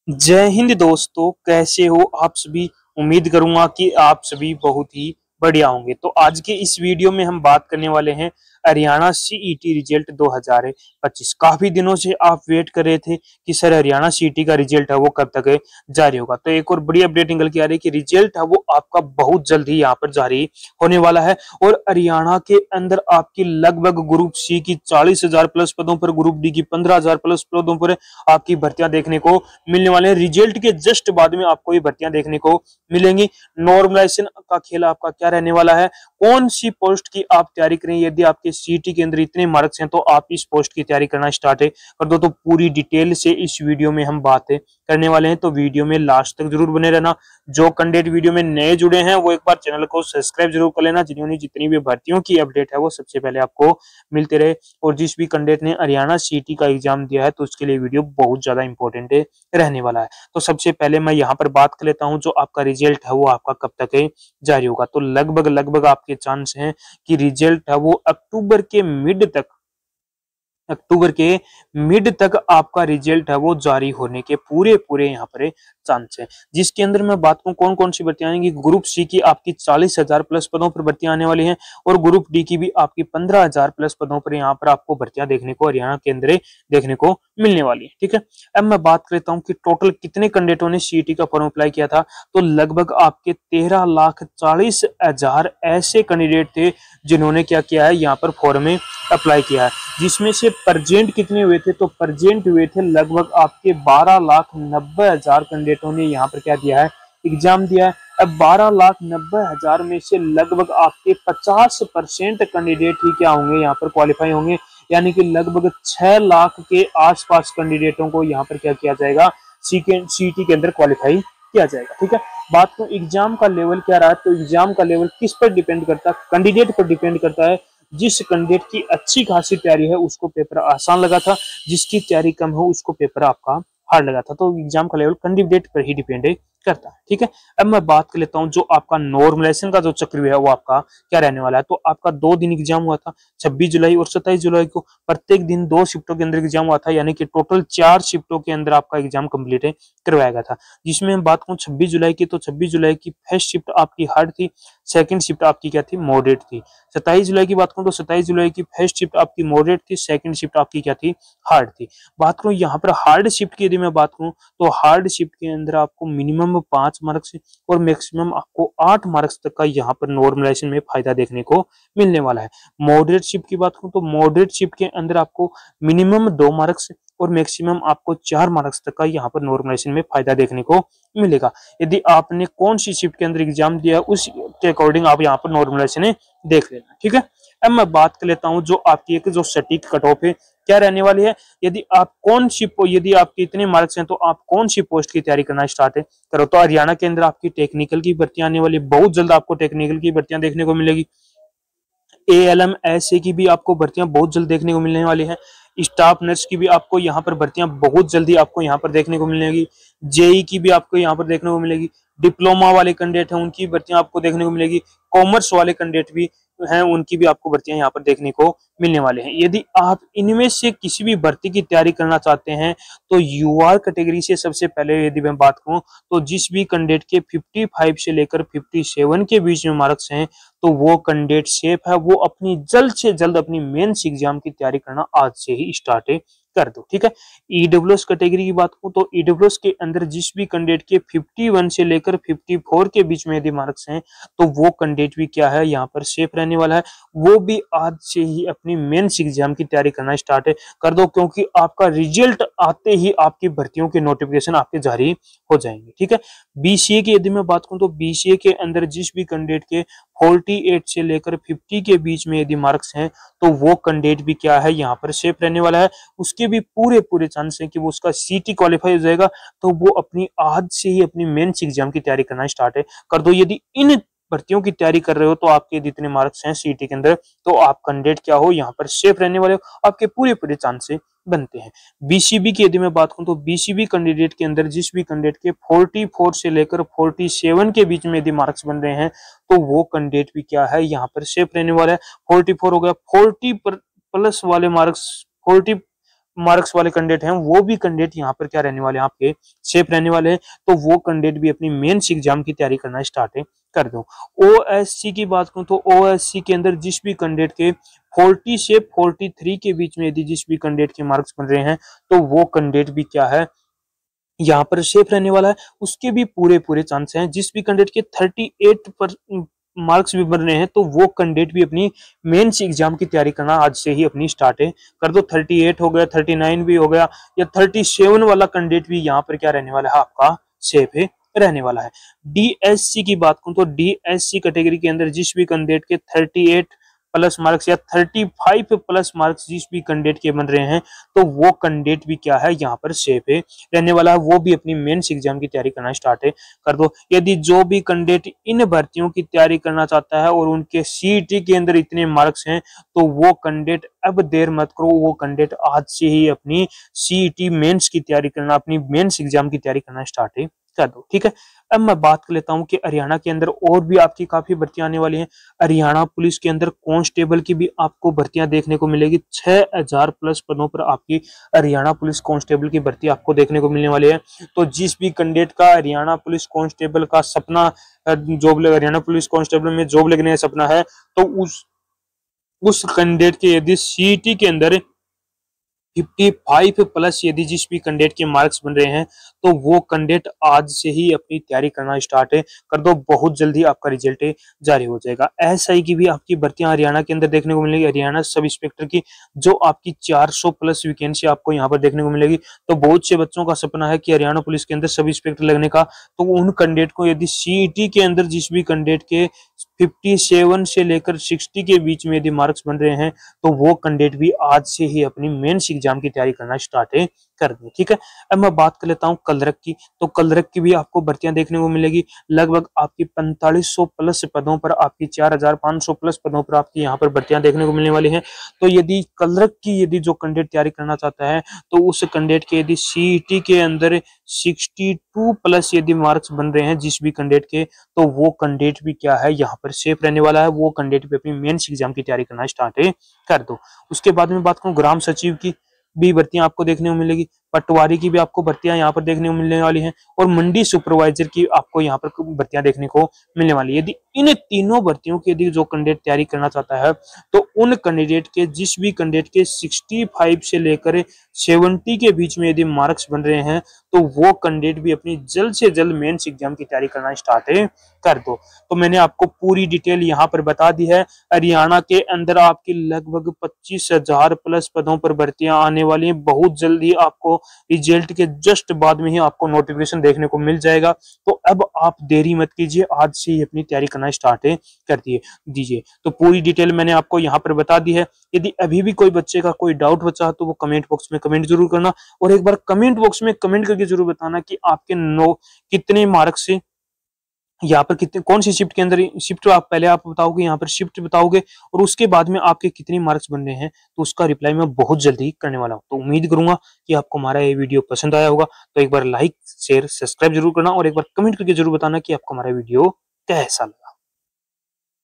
जय हिंद दोस्तों, कैसे हो आप सभी। उम्मीद करूंगा कि आप सभी बहुत ही बढ़िया होंगे। तो आज के इस वीडियो में हम बात करने वाले हैं हरियाणा सीईटी रिजल्ट 2025। काफी दिनों से आप वेट कर रहे थे कि सर हरियाणा सीईटी का रिजल्ट है वो कब तक जारी होगा। तो एक और बड़ी अपडेट निकल के आ रही है कि रिजल्ट है वो आपका बहुत जल्द ही यहाँ पर जारी होने वाला है। और हरियाणा के अंदर आपकी लगभग ग्रुप सी की 40,000 प्लस पदों पर, ग्रुप डी की 15,000 प्लस पदों पर आपकी भर्तियां देखने को मिलने वाले हैं। रिजल्ट के जस्ट बाद में आपको ये भर्तियां देखने को मिलेंगी। नॉर्मलाइजेशन का खेल आपका क्या रहने वाला है, कौन सी पोस्ट की आप तैयारी करें। यदि आपके सीईटी के अंदर इतने मार्क्स हैं तो आप इस पोस्ट की तैयारी करना स्टार्ट कर दो। तो पूरी डिटेल से इस वीडियो में हम बातें करने वाले हैं, तो वीडियो में लास्ट तक जरूर बने रहना। जो कैंडिडेट वीडियो में नए जुड़े हैं वो एक बार चैनल को सब्सक्राइब जरूर कर लेना, जिन्होंने जितनी भी भर्तियों की अपडेट है वो सबसे पहले आपको मिलते रहे। और जिस भी कैंडिडेट ने हरियाणा सीईटी का एग्जाम दिया है तो उसके लिए वीडियो बहुत ज्यादा इंपॉर्टेंट रहने वाला है। तो सबसे पहले मैं यहाँ पर बात कर लेता हूँ जो आपका रिजल्ट है वो आपका कब तक जारी होगा। तो लगभग आपके चांस हैं कि रिजल्ट है वो अक्टूबर के मिड तक आपका रिजल्ट है वो जारी होने के पूरे यहाँ पर चांस है। जिसके अंदर मैं बात करूं कौन कौन सी भर्तियां आएंगी। ग्रुप सी की आपकी 40,000 प्लस पदों पर भर्तियां आने वाली हैं और ग्रुप डी की भी आपकी 15,000 प्लस पदों पर यहाँ पर आपको भर्तियां देखने को हरियाणा के अंदर देखने को मिलने वाली है। ठीक है, अब मैं बात करता हूँ कि टोटल कितने कैंडिडेटों ने सीईटी का फॉर्म अप्लाई किया था। तो लगभग आपके 13,40,000 ऐसे कैंडिडेट थे जिन्होंने क्या किया है, यहाँ पर फॉर्म में अप्लाई किया है। जिसमें से प्रेजेंट कितने हुए थे, तो प्रेजेंट हुए थे लगभग आपके 12,90,000 कैंडिडेटों ने यहाँ पर क्या दिया है, एग्जाम दिया है। अब 12,90,000 में से लगभग आपके 50% कैंडिडेट ही क्या होंगे, यहाँ पर क्वालिफाई होंगे। यानी कि लगभग 6 लाख के आसपास कैंडिडेटों को यहाँ पर क्या किया जाएगा, सीईटी के अंदर क्वालिफाई किया जाएगा। ठीक है, बात को एग्जाम का लेवल क्या रहा है, तो एग्जाम का लेवल किस पर डिपेंड करता है, कैंडिडेट पर डिपेंड करता है। जिस कैंडिडेट की अच्छी खासी तैयारी है उसको पेपर आसान लगा था, जिसकी तैयारी कम हो उसको पेपर आपका हार्ड लगा था। तो एग्जाम का लेवल कैंडिडेट पर ही डिपेंड करता है। ठीक है, अब मैं बात कर लेता हूं जो आपका नॉर्मलाइजेशन का जो चक्र है वो आपका क्या रहने वाला है। तो आपका 2 दिन एग्जाम हुआ था, 26 जुलाई और 27 जुलाई को। प्रत्येक दिन 2 शिफ्टों के अंदर एग्जाम हुआ था, यानी कि टोटल 4 शिफ्टों के अंदर आपका एग्जाम कंप्लीट करवाया गया था। जिसमें हम बात करूं 26 जुलाई की, तो 26 जुलाई की फर्स्ट शिफ्ट आपकी हार्ड थी, सेकंड शिफ्ट आपकी क्या थी, मॉडरेट थी। 27 जुलाई की बात करूं तो 27 जुलाई की फर्स्ट शिफ्ट आपकी मॉडरेट थी, सेकंड शिफ्ट आपकी क्या थी, हार्ड थी। बात करूं यहाँ पर हार्ड शिफ्ट की, यदि मैं बात करूं तो हार्ड शिफ्ट के अंदर आपको मिनिमम 5 मार्क्स और मैक्सिमम आपको 8 मार्क्स तक का यहाँ पर नॉर्मलाइजेशन में फायदा देखने को मिलने वाला है। मॉडरेट शिफ्ट की बात करूं तो मॉडरेट शिफ्ट के अंदर आपको मिनिमम 2 मार्क्स और मैक्सिमम आपको 4 मार्क्स तक का यहाँ पर नॉर्मलाइजेशन में फायदा देखने को मिलेगा। यदि आपने कौन सी शिफ्ट के अंदर एग्जाम दिया उस के अकॉर्डिंग आप यहाँ पर नॉर्मलाइजेशन देख लेना। ठीक है, अब मैं बात कर लेता हूँ जो आपकी एक जो सटीक कट ऑफ है क्या रहने वाली है। यदि आपके इतने मार्क्स हैं तो आप कौन सी पोस्ट की तैयारी करना स्टार्ट करो। तो हरियाणा के अंदर आपकी टेक्निकल की भर्तियां आने वाली, बहुत जल्द आपको टेक्निकल की भर्तियां देखने को मिलेगी। ALM ऐसे की भी आपको भर्तियां बहुत जल्द देखने को मिलने वाली है। स्टाफ नर्स की भी आपको यहाँ पर भर्तियां बहुत जल्दी आपको यहाँ पर देखने को मिलेगी। जेई की भी आपको यहाँ पर देखने को मिलेगी। डिप्लोमा वाले कैंडिडेट हैं उनकी भर्तियां आपको देखने को मिलेगी। कॉमर्स वाले कैंडिडेट भी हैं उनकी भी आपको भर्तियां यहाँ पर देखने को मिलने वाले हैं। यदि आप इनमें से किसी भी भर्ती की तैयारी करना चाहते हैं तो यूआर कैटेगरी से सबसे पहले यदि मैं बात करूं तो जिस भी कैंडिडेट के 55 से लेकर 57 के बीच में मार्क्स हैं तो वो कैंडिडेट सेफ है, वो अपनी जल्द से जल्द अपनी मेंस एग्जाम की तैयारी करना आज से ही स्टार्ट कर दो। ठीक है, ईडब्ल्यूएस कैटेगरी की बात करूं तो ईडब्ल्यूएस के अंदर जिस भी कैंडिडेट के 51 से लेकर 54 के बीच में यदि मार्क्स हैं तो वो कैंडिडेट भी क्या है, यहाँ पर सेफ रहने वाला है। वो भी आज से ही अपनी मेंस एग्जाम की तैयारी करना स्टार्ट कर दो, क्योंकि आपका रिजल्ट आते ही आपकी भर्तियों के नोटिफिकेशन आपके जारी हो जाएंगे। ठीक है, बीसीए की यदि मैं बात करूं तो बीसीए के अंदर जिस भी कैंडिडेट के 48 से लेकर 50 के बीच में यदि मार्क्स हैं तो वो कैंडिडेट भी क्या है, यहाँ पर सेफ रहने वाला है। उसके भी पूरे चांस है कि वो उसका सीटी क्वालिफाई हो जाएगा। तो वो अपनी आज से ही अपनी मेंस एग्जाम की तैयारी करना स्टार्ट कर दो। यदि इन भर्तियों की तैयारी कर रहे हो तो आपके जितने मार्क्स हैं सीटी के अंदर तो आप कैंडिडेट क्या हो, यहाँ पर सेफ रहने वाले हो, आपके पूरे चांस बनते हैं। बीसीबी की यदि मैं बात करूं तो बीसीबी कैंडिडेट के अंदर जिस भी कैंडिडेट के 44 से लेकर 47 के बीच में यदि मार्क्स बन रहे हैं तो वो कैंडिडेट भी क्या है, यहाँ पर सेफ रहने वाला है। 44 हो गया, 40 प्लस वाले मार्क्स, 40 मार्क्स वाले कैंडिडेट हैं वो भी कैंडिडेट यहाँ पर क्या रहने वाले हैं, आपके सेफ रहने वाले हैं। तो वो कैंडिडेट भी अपनी मेंस एग्जाम की तैयारी करना स्टार्ट कर दो। ओएससी की बात करूं तो ओएससी के अंदर जिस भी कैंडिडेट के 40 से 43 के बीच में यदि जिस भी कैंडिडेट के मार्क्स बन रहे हैं तो वो कैंडिडेट भी क्या है, यहाँ पर सेफ रहने वाला है। उसके भी पूरे पूरे चांस हैं। जिस भी कैंडिडेट के 38 पर मार्क्स भी बन रहे हैं तो वो कैंडिडेट भी अपनी मेंस एग्जाम की तैयारी करना आज से ही अपनी स्टार्ट कर दो। 38 हो गया, 39 भी हो गया, या 37 वाला कैंडिडेट भी यहाँ पर क्या रहने वाला है, आपका सेफ रहने वाला है। डीएससी की बात करूं तो डीएससी कैटेगरी के अंदर जिस भी कैंडिडेट के 38 प्लस मार्क्स या 35 प्लस मार्क्स जिस भी कैंडिडेट के बन रहे हैं तो वो कैंडिडेट भी क्या है, यहाँ पर सेफ रहने वाला है। वो भी अपनी मेंस एग्जाम की तैयारी करना स्टार्ट कर दो। यदि जो भी कैंडिडेट इन भर्तियों की तैयारी करना चाहता है और उनके सीईटी के अंदर इतने मार्क्स हैं तो वो कैंडिडेट अब देर मत करो, वो कैंडिडेट आज से ही अपनी सीईटी मेंस की तैयारी करना, अपनी मेंस एग्जाम की तैयारी करना स्टार्ट कर दो। ठीक है, अब मैं बात कर लेता हूं कि हरियाणा के अंदर और भी आपकी काफी भर्तियां आने वाली हैं। हरियाणा पुलिस के अंदर कांस्टेबल की भी आपको भर्तियां देखने को मिलेगी। 6000 प्लस पदों पर आपकी हरियाणा पुलिस कांस्टेबल की भर्ती आपको देखने को मिलने वाली है। तो जिस भी कैंडिडेट का हरियाणा पुलिस कांस्टेबल का सपना, जॉब हरियाणा पुलिस कांस्टेबल में जॉब लगने का सपना है, तो उस कैंडिडेट के यदि सीईटी के अंदर 55 प्लस यदि जिस भी कैंडिडेट के मार्क्स बन रहे हैं तो वो कैंडिडेट आज से ही अपनी तैयारी करना स्टार्ट कर दो। बहुत जल्दी आपका रिजल्ट जारी हो जाएगा। एसआई की भी आपकी भर्तियां हरियाणा के अंदर देखने को मिलेगी। हरियाणा सब इंस्पेक्टर की जो आपकी 400 प्लस वैकेंसी आपको यहाँ पर देखने को मिलेगी। तो बहुत से बच्चों का सपना है कि हरियाणा पुलिस के अंदर सब इंस्पेक्टर लगने का, तो उन कैंडिडेट को यदि सीईटी के अंदर जिस भी कैंडिडेट के 57 से लेकर 60 के बीच में यदि मार्क्स बन रहे हैं तो वो कैंडिडेट भी आज से ही अपनी मेंस एग्जाम की तैयारी करना स्टार्ट कर दें। ठीक है, अब मैं बात कर लेता हूं कलरक की। तो कलरक की भी आपको भर्तियां देखने को मिलेगी। लगभग आपकी 4500 प्लस पदों पर, आपकी 4500 प्लस पदों पर आपकी यहाँ पर भर्तियां देखने को मिलने वाली हैं। तो यदि कलरक की यदि जो कैंडिडेट तैयारी करना चाहता है तो उस कैंडिडेट के यदि सीईटी के अंदर 62 प्लस यदि मार्क्स बन रहे हैं जिस भी कैंडिडेट के, तो वो कैंडिडेट भी क्या है, यहाँ पर सेफ रहने वाला है। वो कैंडिडेट भी अपनी मेंस एग्जाम की तैयारी करना स्टार्ट कर दो। उसके बाद में बात करूं ग्राम सचिव की भी भर्तियां आपको देखने को मिलेगी। पटवारी की भी आपको भर्तियां यहाँ पर देखने को मिलने वाली हैं और मंडी सुपरवाइजर की आपको यहाँ पर भर्तियां देखने को मिलने वाली है। यदि इन तीनों भर्तियों की यदि जो कैंडिडेट तैयारी करना चाहता है तो उन कैंडिडेट के, जिस भी कैंडिडेट के 65 से लेकर 70 के बीच में यदि मार्क्स बन रहे हैं तो वो कैंडिडेट भी अपनी जल्द से जल्द मेंस एग्जाम की तैयारी करना स्टार्ट कर दो। तो मैंने आपको पूरी डिटेल यहाँ पर बता दी है। हरियाणा के अंदर आपकी लगभग 25,000 प्लस पदों पर भर्तियां आने वाली हैं। बहुत जल्दी आपको रिजल्ट के जस्ट बाद में ही आपको नोटिफिकेशन देखने को मिल जाएगा। तो अब आप देरी मत कीजिए, आज से ही अपनी तैयारी करना स्टार्ट कर दीजिए। तो पूरी डिटेल मैंने आपको यहाँ पर बता दी है। यदि अभी भी कोई बच्चे का कोई डाउट बचा तो वो कमेंट बॉक्स में कमेंट जरूर करना, और एक बार कमेंट बॉक्स में कमेंट करके जरूर बताना कि आपके कितने मार्क्स से यहाँ पर कितने, कौन सी शिफ्ट के अंदर, शिफ्ट आप पहले आप बताओगे, यहाँ पर शिफ्ट बताओगे और उसके बाद में आपके कितने मार्क्स बन रहे हैं, तो उसका रिप्लाई मैं बहुत जल्दी करने वाला हूँ। तो उम्मीद करूंगा कि आपको हमारा ये वीडियो पसंद आया होगा। तो एक बार लाइक शेयर सब्सक्राइब जरूर करना और एक बार कमेंट करके जरूर बताना कि आपको हमारा वीडियो कैसा लगा।